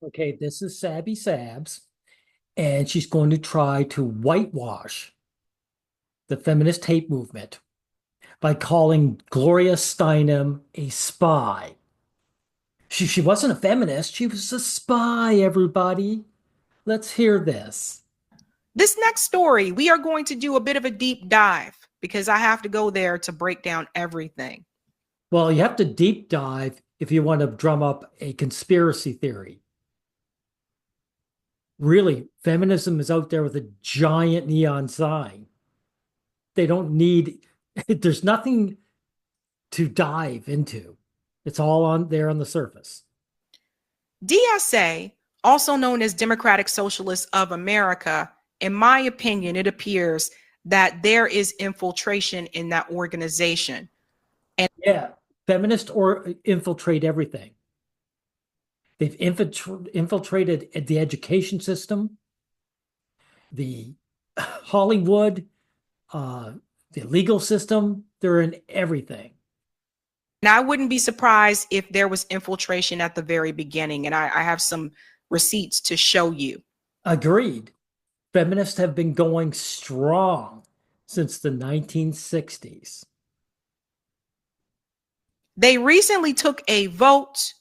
Okay, this is Sabby Sabs, and she's going to try to whitewash the feminist hate movement by calling Gloria Steinem a spy. She wasn't a feminist, she was a spy, everybody. Let's hear this. This next story, we are going to do a bit of a deep dive because I have to go there to break down everything. Well, you have to deep dive if you want to drum up a conspiracy theory. Really, feminism is out there with a giant neon sign. They don't need, there's nothing to dive into. It's all on there on the surface. DSA, also known as Democratic Socialists of America, in my opinion, it appears that there is infiltration in that organization. And yeah, feminists or infiltrate everything. They've infiltrated the education system, the Hollywood, the legal system. They're in everything. And I wouldn't be surprised if there was infiltration at the very beginning. And I have some receipts to show you. Agreed. Feminists have been going strong since the 1960s. They recently took a vote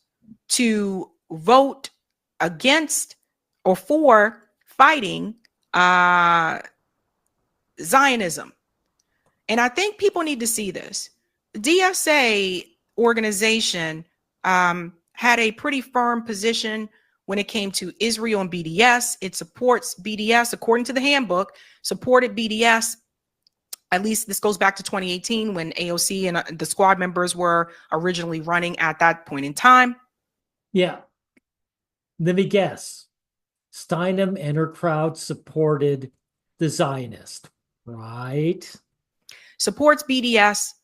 to vote against or for fighting Zionism. And I think people need to see this. The DSA organization had a pretty firm position when it came to Israel and BDS. It supports BDS, according to the handbook, supported BDS. At least this goes back to 2018 when AOC and the squad members were originally running at that point in time. Yeah. Let me guess. Steinem and her crowd supported the Zionist, right? Supports BDS,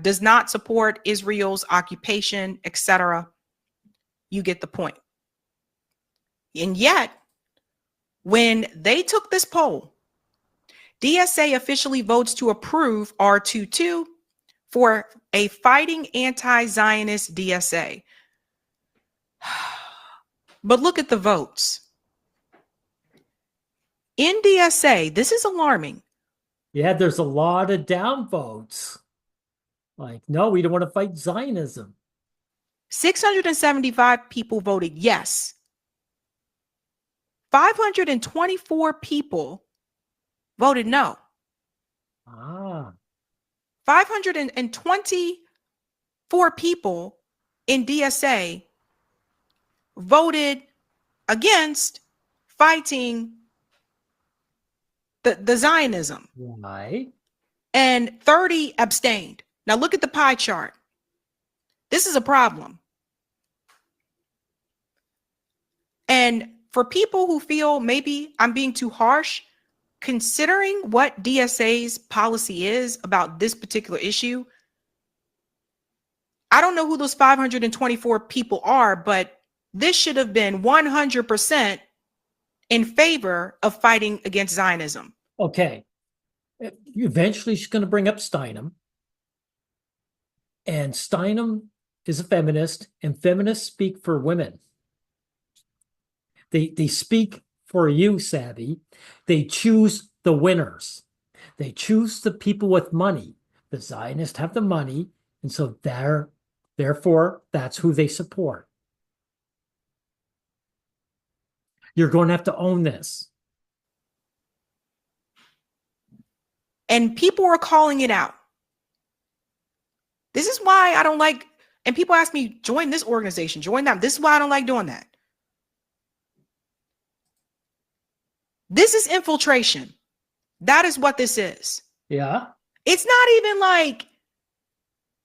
does not support Israel's occupation, etc. You get the point. And yet, when they took this poll, DSA officially votes to approve R22 for a fighting anti-Zionist DSA. But look at the votes. In DSA, this is alarming. Yeah, there's a lot of downvotes. Like, no, we don't want to fight Zionism. 675 people voted yes. 524 people voted no. 524 people in DSA voted against fighting the Zionism. Right. And 30 abstained. Now look at the pie chart. This is a problem. And for people who feel maybe I'm being too harsh, considering what DSA's policy is about this particular issue, I don't know who those 524 people are, but this should have been 100% in favor of fighting against Zionism. Okay. Eventually she's going to bring up Steinem. And Steinem is a feminist, and feminists speak for women. They speak for you, Savvy. They choose the winners. They choose the people with money. The Zionists have the money, and so therefore, that's who they support. You're going to have to own this. And people are calling it out. This is why I don't like, and people ask me, join this organization, join them. This is why I don't like doing that. This is infiltration. That is what this is. Yeah. It's not even like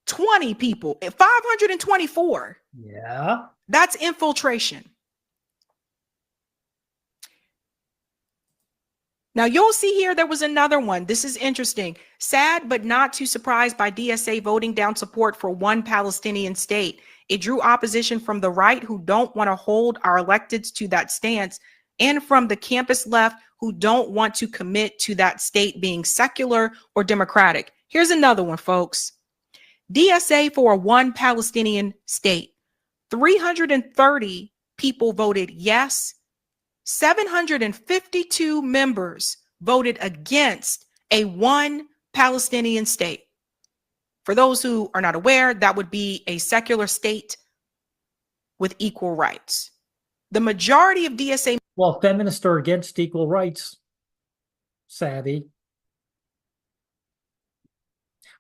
20 people, 524. Yeah. That's infiltration. Now you'll see here, there was another one. This is interesting. Sad, but not too surprised by DSA voting down support for one Palestinian state. It drew opposition from the right, who don't want to hold our electeds to that stance, and from the campus left, who don't want to commit to that state being secular or democratic. Here's another one, folks. DSA for a one Palestinian state. 330 people voted yes. 752 members voted against a one Palestinian state. For those who are not aware, that would be a secular state with equal rights. The majority of DSA. Well, feminists are against equal rights, savvy.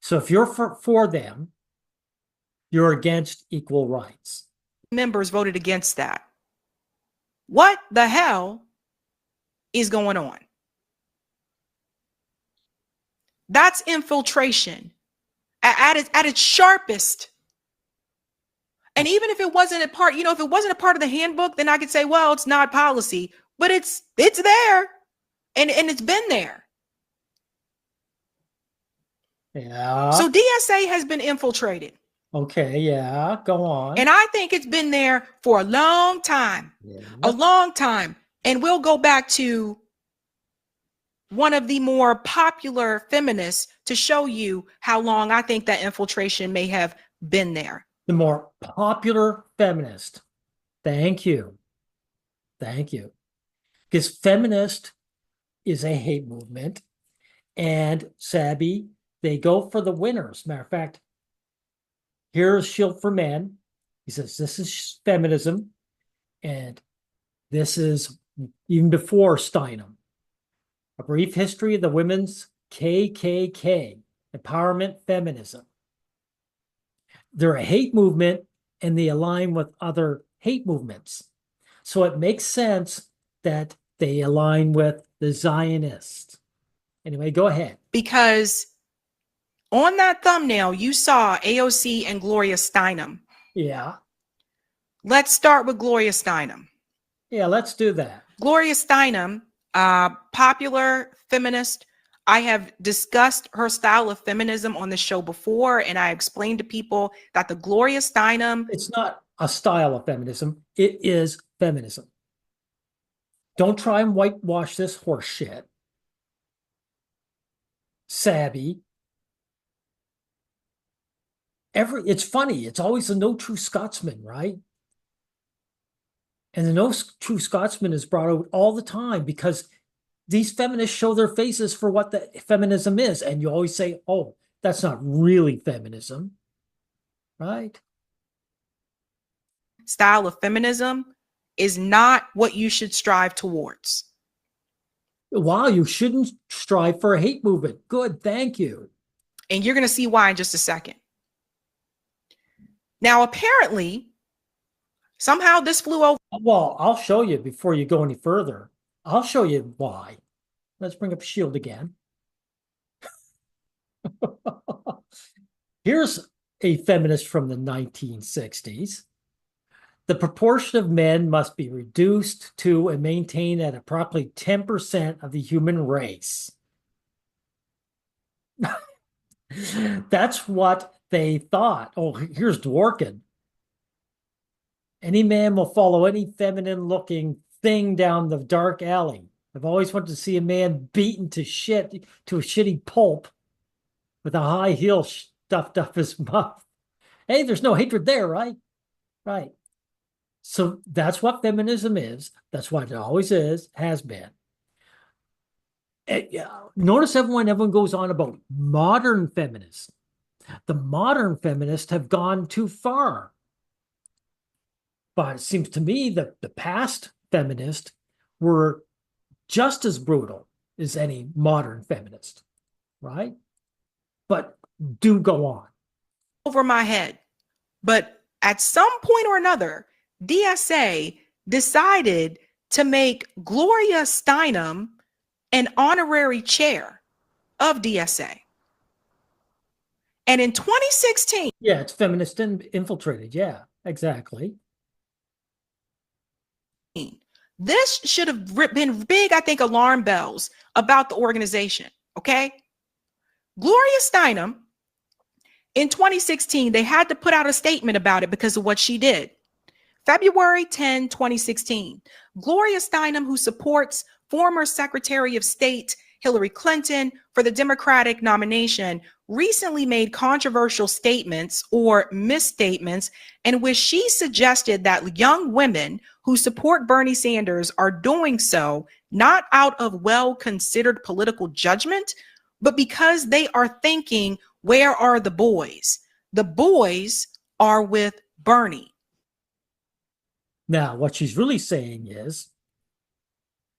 So if you're for them, you're against equal rights. Members voted against that. What the hell is going on? That's infiltration at its sharpest. And even if it wasn't a part, if it wasn't a part of the handbook, then I could say, well, it's not policy, but it's there, and it's been there. Yeah. So DSA has been infiltrated. Okay, yeah, go on. And I think it's been there for a long time, a long time. And we'll go back to one of the more popular feminists to show you how long I think that infiltration may have been there. The more popular feminist. Thank you. Thank you. Because feminist is a hate movement, and Sabi, they go for the winners. Matter of fact, here's Shield for Men. He says, this is feminism. And this is even before Steinem. A brief history of the women's KKK, empowerment feminism. They're a hate movement, and they align with other hate movements. So it makes sense that they align with the Zionists. Anyway, go ahead. Because on that thumbnail, you saw AOC and Gloria Steinem. Yeah. Let's start with Gloria Steinem. Yeah, let's do that. Gloria Steinem, popular feminist. I have discussed her style of feminism on the show before, and I explained to people that the Gloria Steinem... It's not a style of feminism. It is feminism. Don't try and whitewash this horse shit. Savvy. It's funny. It's always the no true Scotsman, right? And the no true Scotsman is brought out all the time because these feminists show their faces for what the feminism is. And you always say, oh, that's not really feminism, right? Style of feminism is not what you should strive towards. Wow, you shouldn't strive for a hate movement. Good, thank you. And you're going to see why in just a second. Now, apparently, somehow this flew over. Well, I'll show you before you go any further. I'll show you why. Let's bring up Shield again. Here's a feminist from the 1960s. The proportion of men must be reduced to and maintained at approximately 10% of the human race. That's what they thought. Oh, here's Dworkin. Any man will follow any feminine-looking thing down the dark alley. I've always wanted to see a man beaten to shit, to a shitty pulp with a high heel stuffed up his mouth. Hey, there's no hatred there, right? Right. So that's what feminism is. That's what it always is, has been. Notice everyone goes on about modern feminists. The modern feminists have gone too far. But it seems to me that the past feminists were just as brutal as any modern feminist, right? But do go on. Over my head. But at some point or another, DSA decided to make Gloria Steinem an honorary chair of DSA. And in 2016... Yeah, it's feminist infiltrated. Yeah, exactly. This should have been big, I think, alarm bells about the organization, okay? Gloria Steinem, in 2016, they had to put out a statement about it because of what she did. February 10, 2016, Gloria Steinem, who supports former Secretary of State Hillary Clinton for the Democratic nomination, recently made controversial statements or misstatements in which she suggested that young women who support Bernie Sanders are doing so not out of well-considered political judgment, but because they are thinking, where are the boys? The boys are with Bernie. Now, what she's really saying is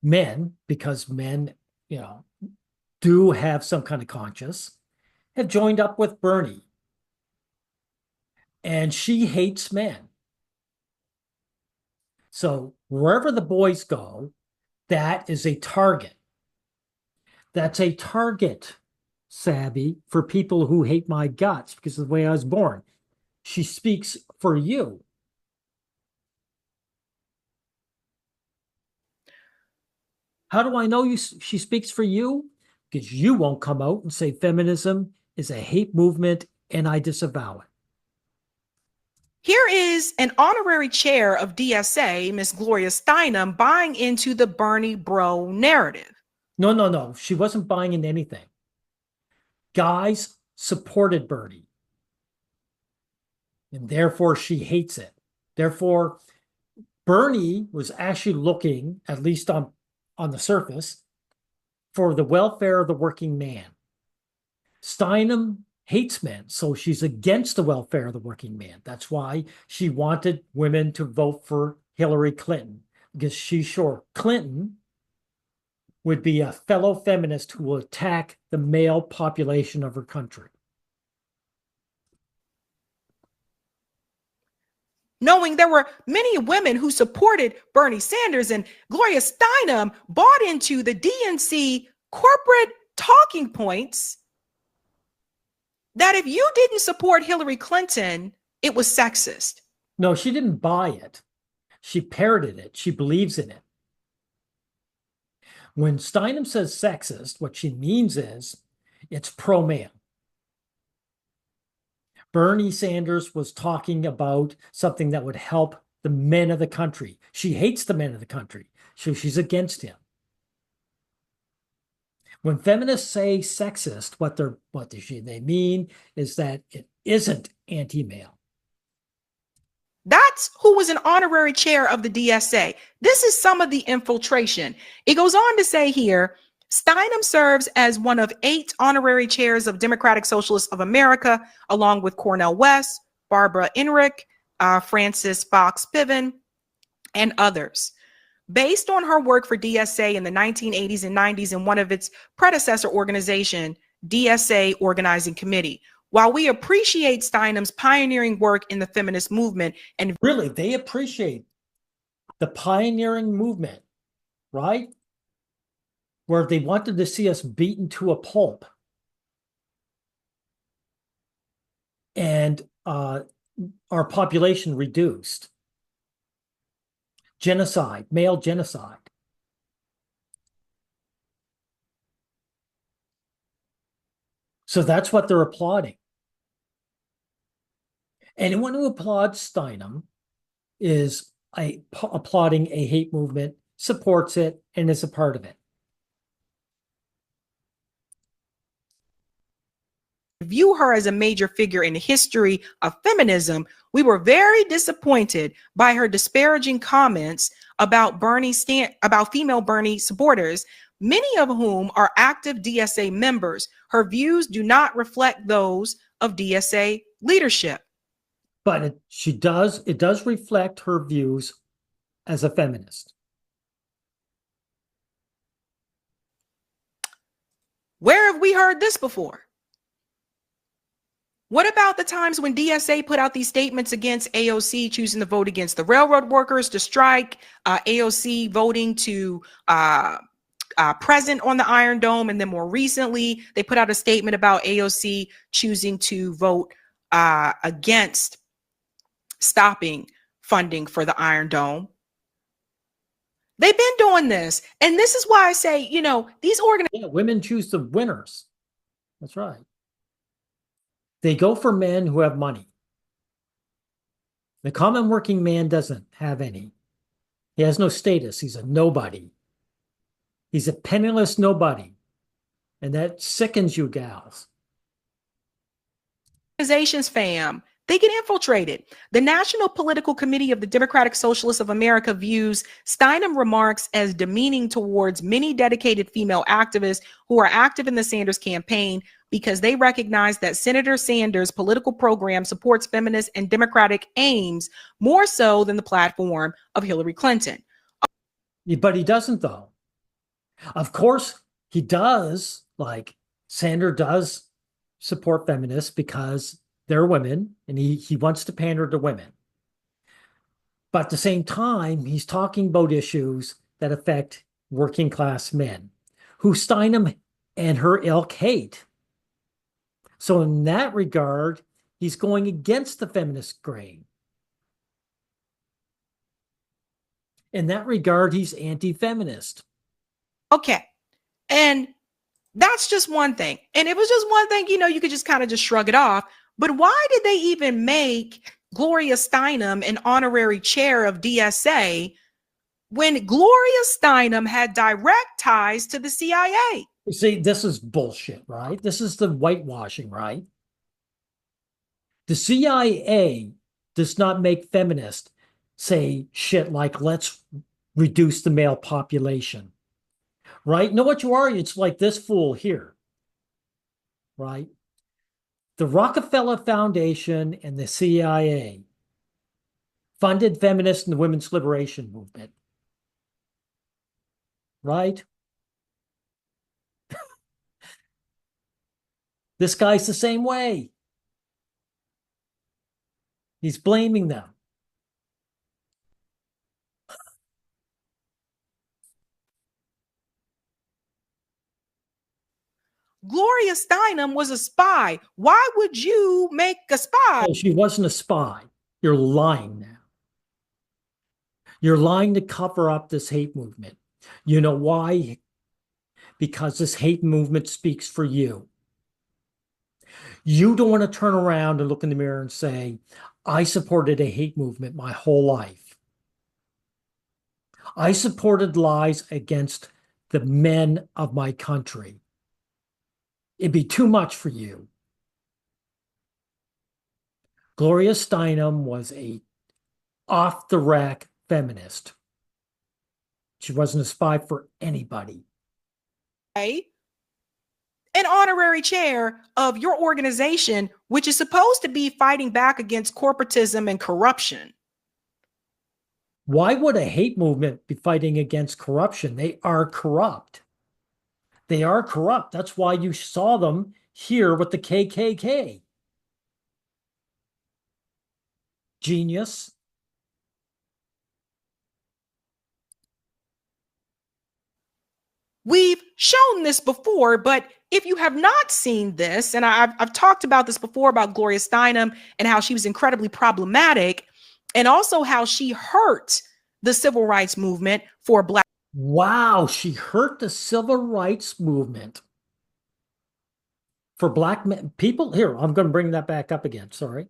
men, because men, do have some kind of conscience, have joined up with Bernie. And she hates men. So wherever the boys go, that is a target. That's a target, Savvy, for people who hate my guts because of the way I was born. She speaks for you. How do I know she speaks for you? Because you won't come out and say feminism is a hate movement and I disavow it. Here is an honorary chair of DSA, Miss Gloria Steinem, buying into the Bernie bro narrative. No. She wasn't buying into anything. Guys supported Bernie. And therefore she hates it. Therefore, Bernie was actually looking, at least on the surface, for the welfare of the working man. Steinem hates men, so she's against the welfare of the working man. That's why she wanted women to vote for Hillary Clinton, because she's sure Clinton would be a fellow feminist who will attack the male population of her country. Knowing there were many women who supported Bernie Sanders, and Gloria Steinem bought into the DNC corporate talking points that if you didn't support Hillary Clinton, it was sexist. No, she didn't buy it. She parroted it. She believes in it. When Steinem says sexist, what she means is it's pro-man. Bernie Sanders was talking about something that would help the men of the country. She hates the men of the country, so she's against him. When feminists say sexist, what they mean is that it isn't anti-male. That's who was an honorary chair of the DSA. This is some of the infiltration. It goes on to say here, Steinem serves as one of 8 honorary chairs of Democratic Socialists of America, along with Cornel West, Barbara Enright, Frances Fox Piven, and others. Based on her work for DSA in the 1980s and 90s and one of its predecessor organization, DSA Organizing Committee. While we appreciate Steinem's pioneering work in the feminist movement, and really, they appreciate the pioneering movement, right? Where they wanted to see us beaten to a pulp. And our population reduced. Genocide, male genocide. So that's what they're applauding. Anyone who applauds Steinem is applauding a hate movement, supports it, and is a part of it. View her as a major figure in the history of feminism, we were very disappointed by her disparaging comments about female Bernie supporters, many of whom are active DSA members. Her views do not reflect those of DSA leadership. But it does reflect her views as a feminist. Where have we heard this before? What about the times when DSA put out these statements against AOC choosing to vote against the railroad workers to strike, AOC voting to present on the Iron Dome, and then more recently, they put out a statement about AOC choosing to vote against stopping funding for the Iron Dome. They've been doing this, and this is why I say, these organizations. Women choose the winners. That's right. They go for men who have money. The common working man doesn't have any. He has no status. He's a nobody. He's a penniless nobody. And that sickens you gals. Organizations, fam, they get infiltrated. The National Political Committee of the Democratic Socialists of America views Steinem remarks as demeaning towards many dedicated female activists who are active in the Sanders campaign because they recognize that Senator Sanders' political program supports feminist and democratic aims more so than the platform of Hillary Clinton. But he doesn't, though. Of course, he does. Like, Sanders does support feminists because they're women, and he wants to pander to women. But at the same time, he's talking about issues that affect working class men, who Steinem and her ilk hate. So in that regard, he's going against the feminist grain. In that regard, he's anti-feminist. Okay. And that's just one thing. And it was just one thing, you could just kind of just shrug it off. But why did they even make Gloria Steinem an honorary chair of DSA when Gloria Steinem had direct ties to the CIA? You see, this is bullshit, right? This is the whitewashing, right? The CIA does not make feminists say shit like, let's reduce the male population, right? Know what you are? It's like this fool here, right? The Rockefeller Foundation and the CIA funded feminists and the women's liberation movement, right? This guy's the same way. He's blaming them. Gloria Steinem was a spy. Why would you make a spy? Oh, she wasn't a spy. You're lying now. You're lying to cover up this hate movement. You know why? Because this hate movement speaks for you. You don't want to turn around and look in the mirror and say, I supported a hate movement my whole life. I supported lies against the men of my country. It'd be too much for you. Gloria Steinem was a off-the-rack feminist. She wasn't a spy for anybody. An honorary chair of your organization, which is supposed to be fighting back against corporatism and corruption. Why would a hate movement be fighting against corruption? They are corrupt. They are corrupt. That's why you saw them here with the KKK. Genius. We've shown this before, but if you have not seen this, and I've talked about this before about Gloria Steinem and how she was incredibly problematic, and also how she hurt the civil rights movement for Black. Wow, she hurt the civil rights movement for Black men. People, here, I'm going to bring that back up again. Sorry.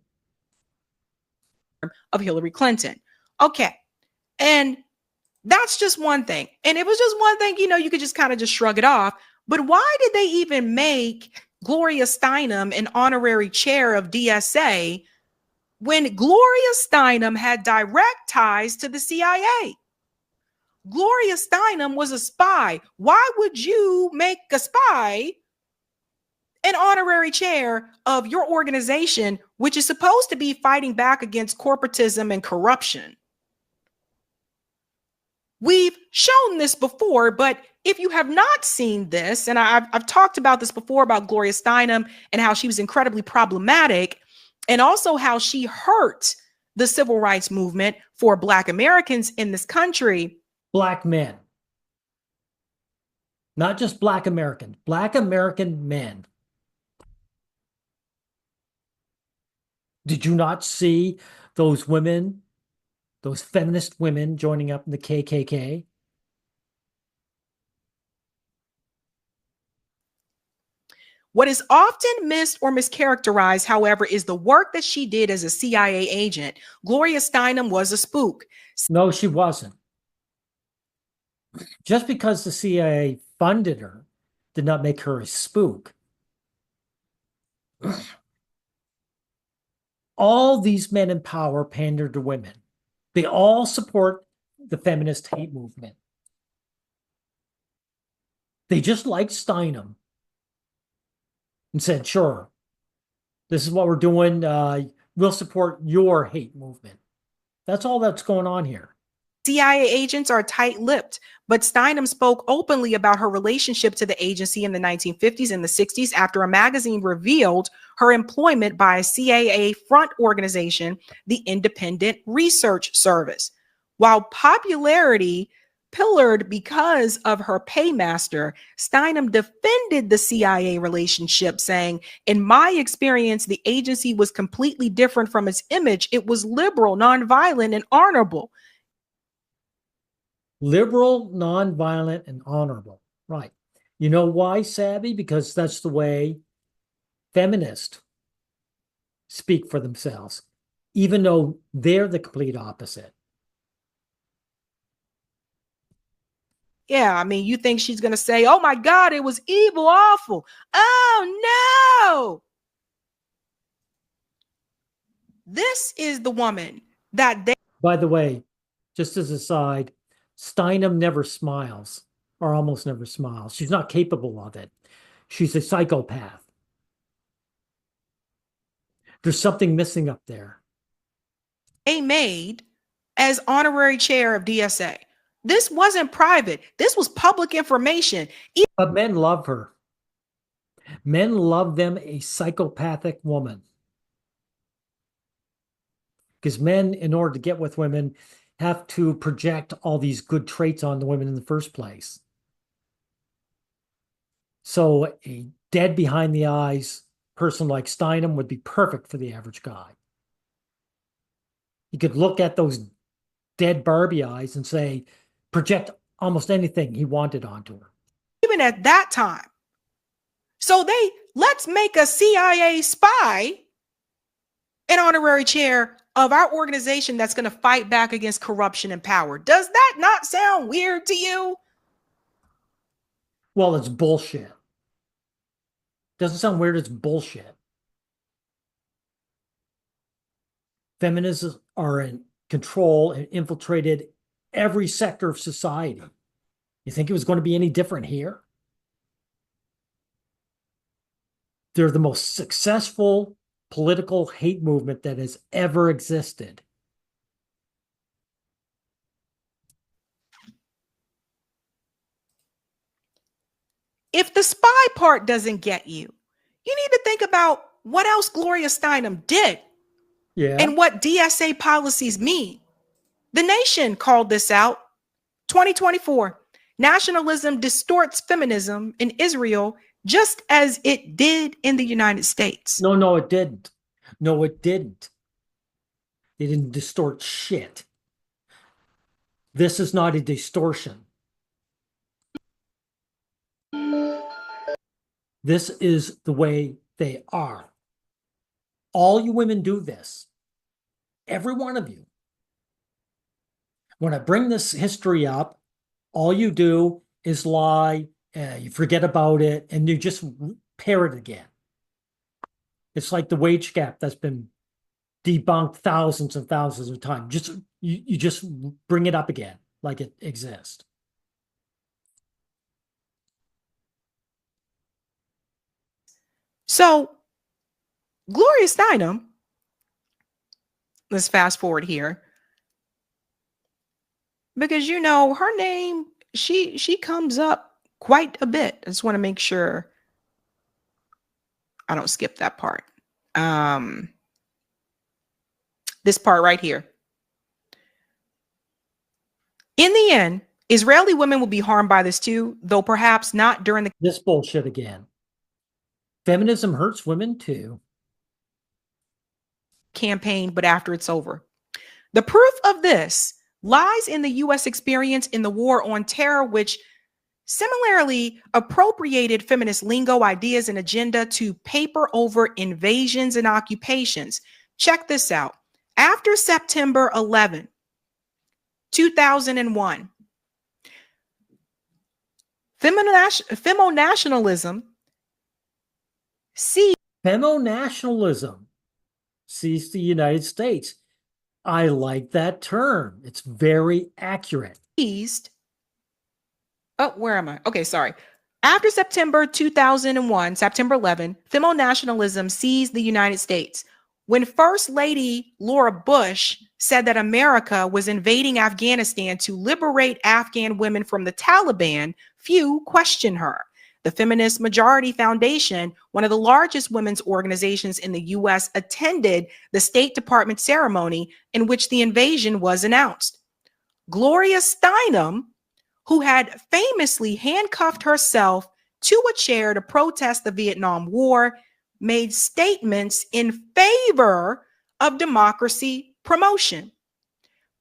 Of Hillary Clinton. Okay. And that's just one thing. And it was just one thing, you could just kind of just shrug it off. But why did they even make Gloria Steinem an honorary chair of DSA when Gloria Steinem had direct ties to the CIA? Gloria Steinem was a spy. Why would you make a spy an honorary chair of your organization, which is supposed to be fighting back against corporatism and corruption? We've shown this before, but if you have not seen this, and I've talked about this before about Gloria Steinem and how she was incredibly problematic, and also how she hurt the civil rights movement for Black Americans in this country. Black men. Not just Black Americans, Black American men. Did you not see those women, those feminist women joining up in the KKK? What is often missed or mischaracterized, however, is the work that she did as a CIA agent. Gloria Steinem was a spook. No, she wasn't. Just because the CIA funded her did not make her a spook. All these men in power pander to women. They all support the feminist hate movement. They just liked Steinem and said, sure, this is what we're doing. We'll support your hate movement. That's all that's going on here. CIA agents are tight-lipped, but Steinem spoke openly about her relationship to the agency in the 1950s and the 60s after a magazine revealed her employment by a CIA front organization, the Independent Research Service. While popularity pillared because of her paymaster, Steinem defended the CIA relationship, saying, "In my experience, the agency was completely different from its image. It was liberal, nonviolent, and honorable." Liberal, nonviolent, and honorable. Right. You know why, Savvy? Because that's the way feminists speak for themselves, even though they're the complete opposite. Yeah, I mean, you think she's going to say, oh my God, it was evil, awful. Oh no. This is the woman that they. By the way, just as a side, Steinem never smiles, or almost never smiles. She's not capable of it. She's a psychopath. There's something missing up there. They made as honorary chair of DSA. This wasn't private. This was public information. But men love her. Men love them a psychopathic woman. Because men, in order to get with women, have to project all these good traits on the women in the first place. So a dead behind the eyes person like Steinem would be perfect for the average guy. You could look at those dead Barbie eyes and say, project almost anything he wanted onto her. Even at that time. So let's make a CIA spy an honorary chair of our organization that's going to fight back against corruption and power. Does that not sound weird to you? Well, it's bullshit. Doesn't sound weird, it's bullshit. Feminists are in control and infiltrated every sector of society. You think it was going to be any different here? They're the most successful political hate movement that has ever existed. If the spy part doesn't get you, you need to think about what else Gloria Steinem did. Yeah. And what DSA policies mean. The Nation called this out. 2024. Nationalism distorts feminism in Israel just as it did in the United States. No, it didn't. No, it didn't. They didn't distort shit. This is not a distortion. This is the way they are. All you women do this. Every one of you. When I bring this history up, all you do is lie, you forget about it, and you just parrot again. It's like the wage gap that's been debunked thousands and thousands of times. You just bring it up again like it exists. So, Gloria Steinem, let's fast forward here. Because, you know, her name, she comes up quite a bit. I just want to make sure I don't skip that part. This part right here. In the end, Israeli women will be harmed by this too, though perhaps not during the This bullshit again. Feminism hurts women too. Campaign, but after it's over. The proof of this lies in the U.S. experience in the war on terror, which similarly appropriated feminist lingo, ideas, and agenda to paper over invasions and occupations. Check this out. After September 11, 2001, Femonationalism Femo-nationalism sees the United States. I like that term. It's very accurate. Oh, where am I? Okay, sorry. After September 2001, September 11, femonationalism seized the United States. When First Lady Laura Bush said that America was invading Afghanistan to liberate Afghan women from the Taliban, few questioned her. The Feminist Majority Foundation, one of the largest women's organizations in the U.S., attended the State Department ceremony in which the invasion was announced. Gloria Steinem, who had famously handcuffed herself to a chair to protest the Vietnam War, made statements in favor of democracy promotion.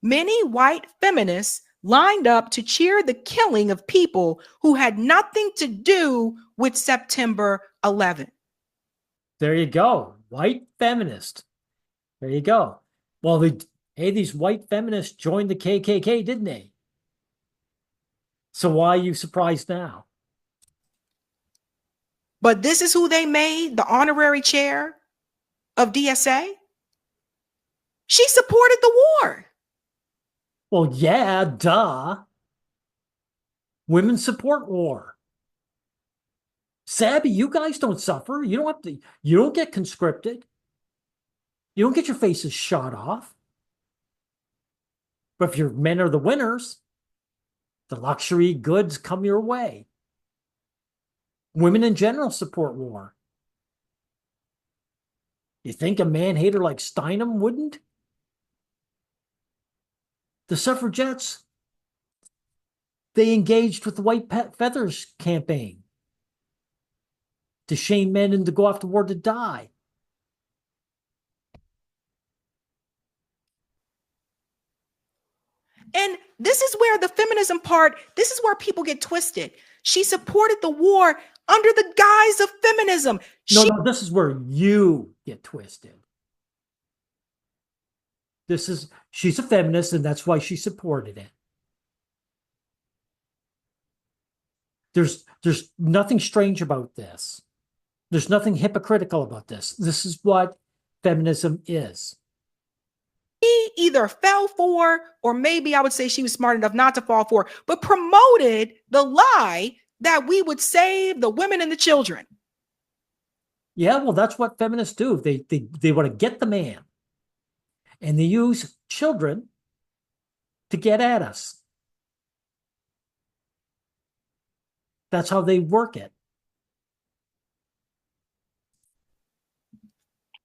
Many white feminists lined up to cheer the killing of people who had nothing to do with September 11. There you go. White feminist. There you go. Well, these white feminists joined the KKK, didn't they? So why are you surprised now? But this is who they made the honorary chair of DSA? She supported the war. Well, yeah, duh. Women support war. Sabby, you guys don't suffer. You don't get conscripted. You don't get your faces shot off. But if your men are the winners, the luxury goods come your way. Women in general support war. You think a man-hater like Steinem wouldn't? The suffragettes, they engaged with the White Feathers campaign to shame men and to go off to war to die. And this is where the feminism part, this is where people get twisted. She supported the war under the guise of feminism. No, this is where you get twisted. She's a feminist, and that's why she supported it. There's nothing strange about this. There's nothing hypocritical about this. This is what feminism is. She either fell for, or maybe I would say she was smart enough not to fall for, but promoted the lie that we would save the women and the children. Yeah, well, that's what feminists do. They want to get the man, and they use children to get at us. That's how they work it.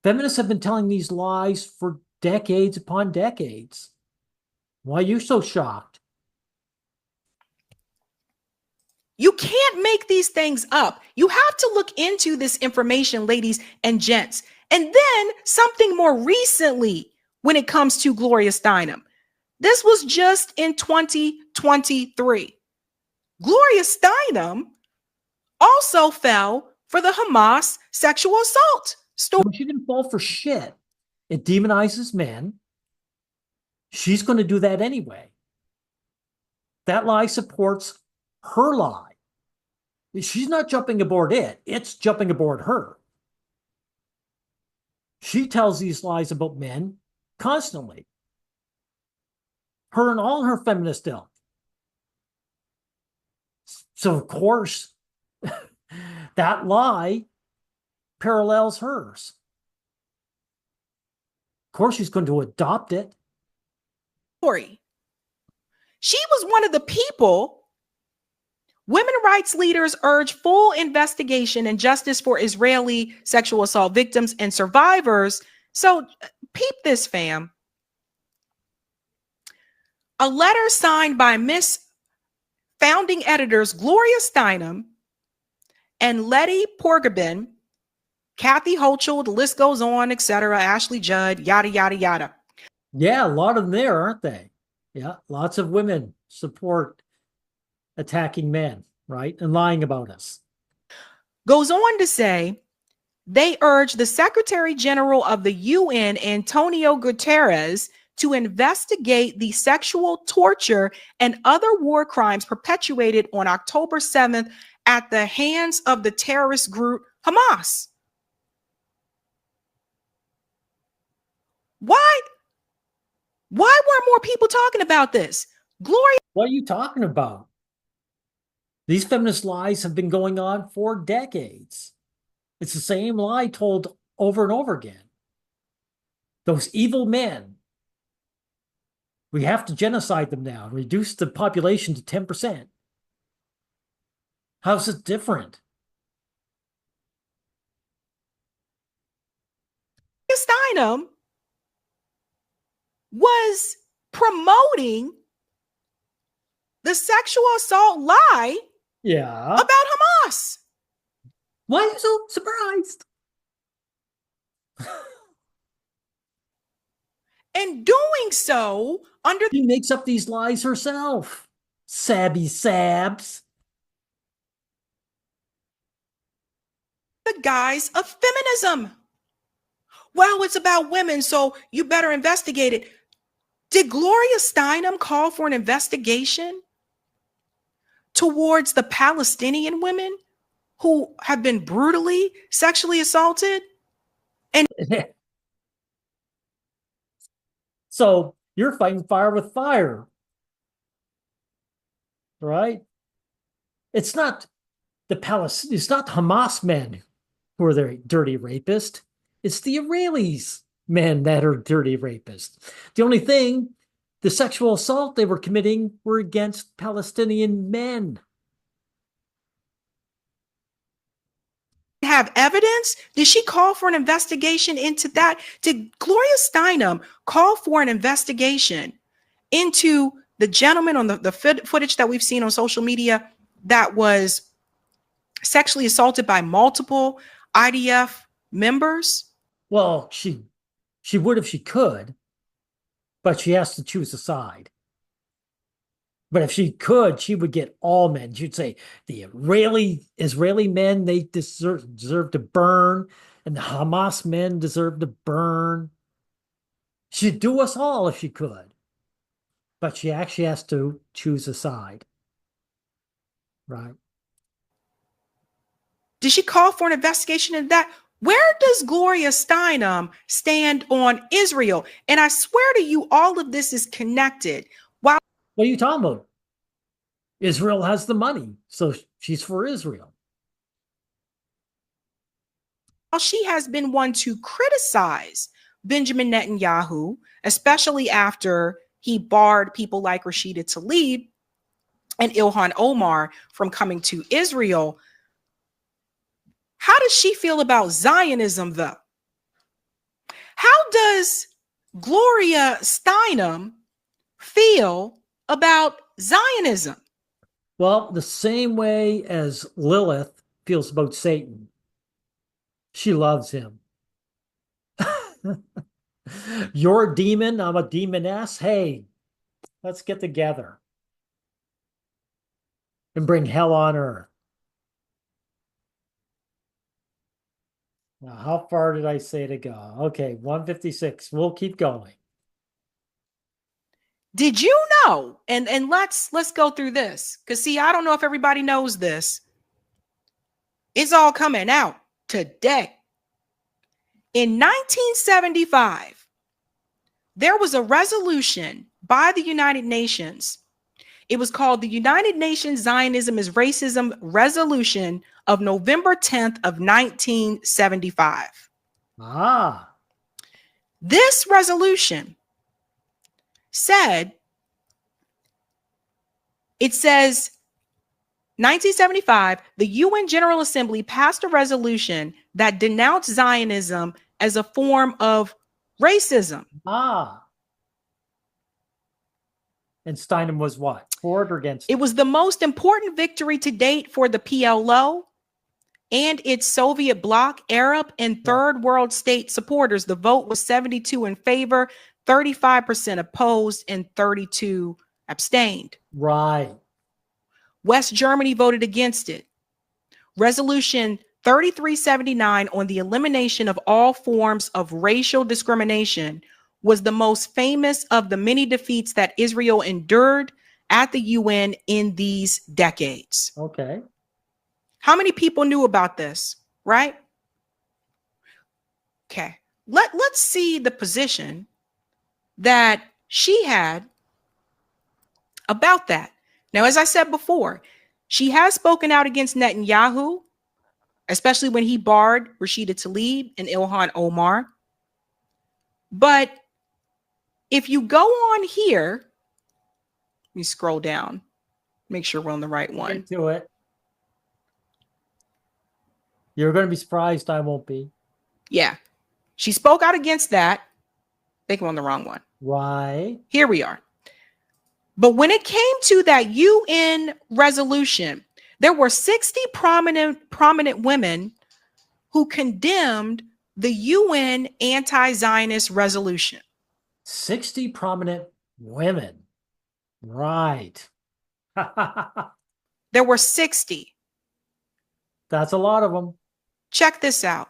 Feminists have been telling these lies for decades upon decades. Why are you so shocked? You can't make these things up. You have to look into this information, ladies and gents. And then something more recently when it comes to Gloria Steinem. This was just in 2023. Gloria Steinem also fell for the Hamas sexual assault story. She didn't fall for shit. It demonizes men. She's going to do that anyway. That lie supports her lie. She's not jumping aboard it. It's jumping aboard her. She tells these lies about men constantly. Her and all her feminist ilk. So, of course, that lie parallels hers. Of course, she's going to adopt it. She was one of the people. Women rights leaders urge full investigation and justice for Israeli sexual assault victims and survivors. So peep this, fam. A letter signed by Miss founding editors Gloria Steinem and Letty Porgabin, Kathy Hochul, the list goes on, etc., Ashley Judd, yada, yada, yada. Yeah, a lot of them there, aren't they? Yeah, lots of women support attacking men, right? And lying about us. Goes on to say, they urge the Secretary General of the UN, Antonio Guterres, to investigate the sexual torture and other war crimes perpetuated on October 7th at the hands of the terrorist group Hamas. Why weren't more people talking about this? Gloria. What are you talking about? These feminist lies have been going on for decades. It's the same lie told over and over again. Those evil men, we have to genocide them now, reduce the population to 10%. How's it different? Steinem was promoting the sexual assault lie about Hamas. Why are you so surprised? And doing so under She makes up these lies herself. Sabby Sabs. the guise of feminism. Well, it's about women, so you better investigate it. Did Gloria Steinem call for an investigation towards the Palestinian women who have been brutally sexually assaulted? And so you're fighting fire with fire, right? It's not it's not Hamas men who are the dirty rapists. It's the Israelis men that are dirty rapists. The only thing, the sexual assault they were committing were against Palestinian men. have evidence? Did she call for an investigation into that? Did Gloria Steinem call for an investigation into the gentleman on the footage that we've seen on social media that was sexually assaulted by multiple IDF members? Well, she would if she could, but she has to choose a side. But if she could, she would get all men. She'd say the Israeli men, they deserve to burn, and the Hamas men deserve to burn. She'd do us all if she could. But she actually has to choose a side. Right. Did she call for an investigation into that? Where does Gloria Steinem stand on Israel? And I swear to you, all of this is connected. While What are you talking about? Israel has the money, so she's for Israel. she has been one to criticize Benjamin Netanyahu, especially after he barred people like Rashida Tlaib and Ilhan Omar from coming to Israel. How does she feel about Zionism, though? How does Gloria Steinem feel about Zionism? Well, the same way as Lilith feels about Satan. She loves him. You're a demon, I'm a demoness. Hey, let's get together and bring hell on earth. Now, how far did I say to go? Okay, 156. We'll keep going. Did you know? And let's go through this, because see, I don't know if everybody knows this. It's all coming out today. In 1975, there was a resolution by the United Nations. It was called the United Nations Zionism is Racism Resolution of November 10th of 1975. This resolution says 1975, the UN General Assembly passed a resolution that denounced Zionism as a form of racism. And Steinem was what? For it or against? It was the most important victory to date for the PLO and its Soviet bloc, Arab, and third world state supporters. The vote was 72 in favor, 35% opposed, and 32 abstained. Right. West Germany voted against it. Resolution 3379 on the elimination of all forms of racial discrimination was the most famous of the many defeats that Israel endured at the UN in these decades. Okay. How many people knew about this, right? Okay. Let's see the position that she had about that. Now, as I said before, she has spoken out against Netanyahu, especially when he barred Rashida Tlaib and Ilhan Omar. But if you go on here, let me scroll down, make sure we're on the right one. Get to it. You're going to be surprised I won't be. Yeah. She spoke out against that. I think I'm on the wrong one. Right. Here we are. But when it came to that UN resolution, there were 60 prominent women who condemned the UN anti-Zionist resolution. 60 prominent women. Right. There were 60. That's a lot of them. Check this out.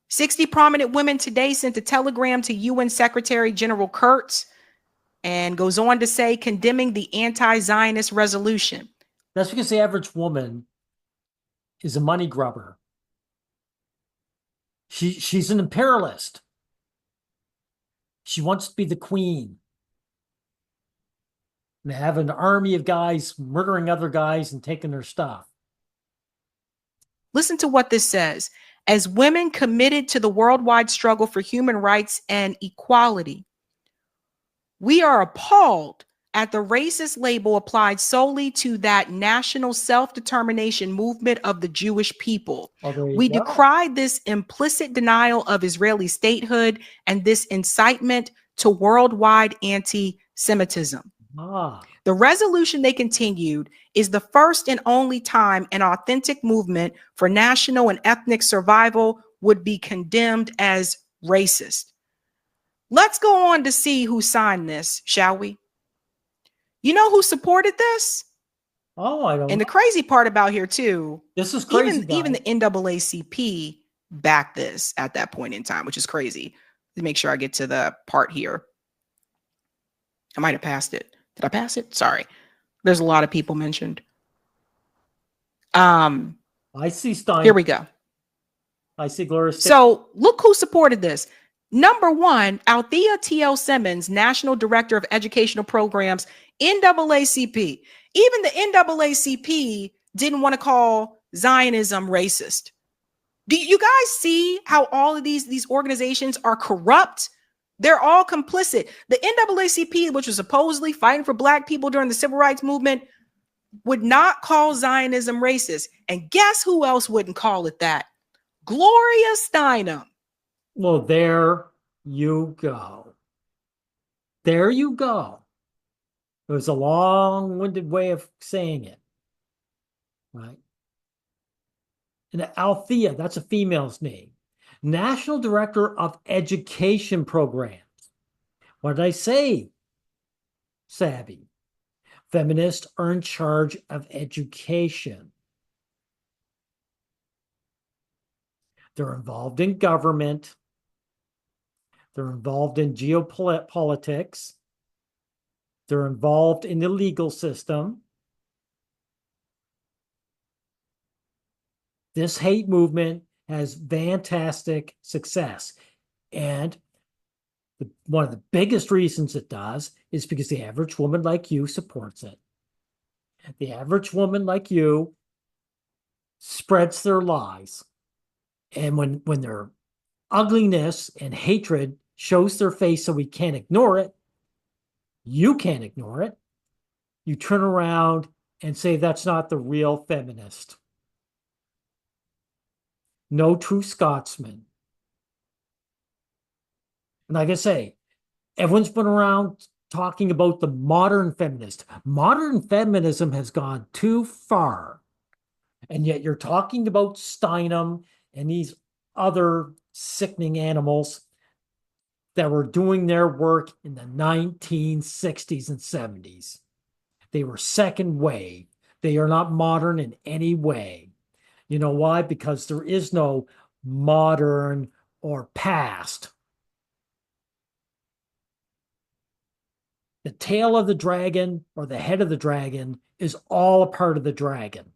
60 prominent women today sent a telegram to UN Secretary General Kurtz and goes on to say condemning the anti-Zionist resolution. That's because the average woman is a money grubber. She's an imperialist. She wants to be the queen and have an army of guys murdering other guys and taking their stuff. Listen to what this says. As women committed to the worldwide struggle for human rights and equality, we are appalled at the racist label applied solely to that national self-determination movement of the Jewish people. We decry this implicit denial of Israeli statehood and this incitement to worldwide anti-Semitism. The resolution, they continued, is the first and only time an authentic movement for national and ethnic survival would be condemned as racist. Let's go on to see who signed this, shall we? You know who supported this? Oh, I don't know. And the crazy part about here too, this is crazy. Even the NAACP backed this at that point in time, which is crazy. Let me make sure I get to the part here. I might have passed it. Did I pass it? Sorry. There's a lot of people mentioned. I see Stein. Here we go. I see Gloria Steinem. So look who supported this. Number one, Althea T.L. Simmons, National Director of Educational Programs, NAACP. Even the NAACP didn't want to call Zionism racist. Do you guys see how all of these organizations are corrupt? They're all complicit. The NAACP, which was supposedly fighting for Black people during the civil rights movement, would not call Zionism racist. And guess who else wouldn't call it that? Gloria Steinem. Well, there you go. There you go. It was a long-winded way of saying it, right? And Althea, that's a female's name. National Director of Education Programs. What did I say? Savvy. Feminists are in charge of education. They're involved in government. They're involved in geopolitics. They're involved in the legal system. This hate movement has fantastic success. And one of the biggest reasons it does is because the average woman like you supports it. The average woman like you spreads their lies. And when their ugliness and hatred shows their face so we can't ignore it, you can't ignore it, you turn around and say that's not the real feminist. No true Scotsman. And like I say, everyone's been around talking about the modern feminist. Modern feminism has gone too far. And yet you're talking about Steinem and these other sickening animals that were doing their work in the 1960s and 70s. They were second wave. They are not modern in any way. You know why? Because there is no modern or past. The tail of the dragon or the head of the dragon is all a part of the dragon.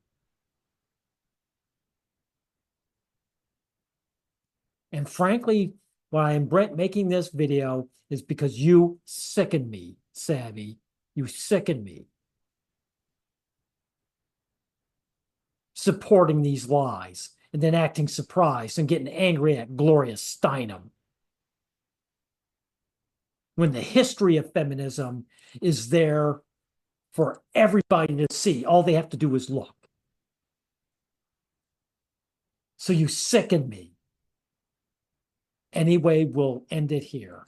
And frankly, why I'm making this video is because you sicken me, Savvy. You sicken me. Supporting these lies and then acting surprised and getting angry at Gloria Steinem. When the history of feminism is there for everybody to see. All they have to do is look. So you sicken me. Anyway, we'll end it here.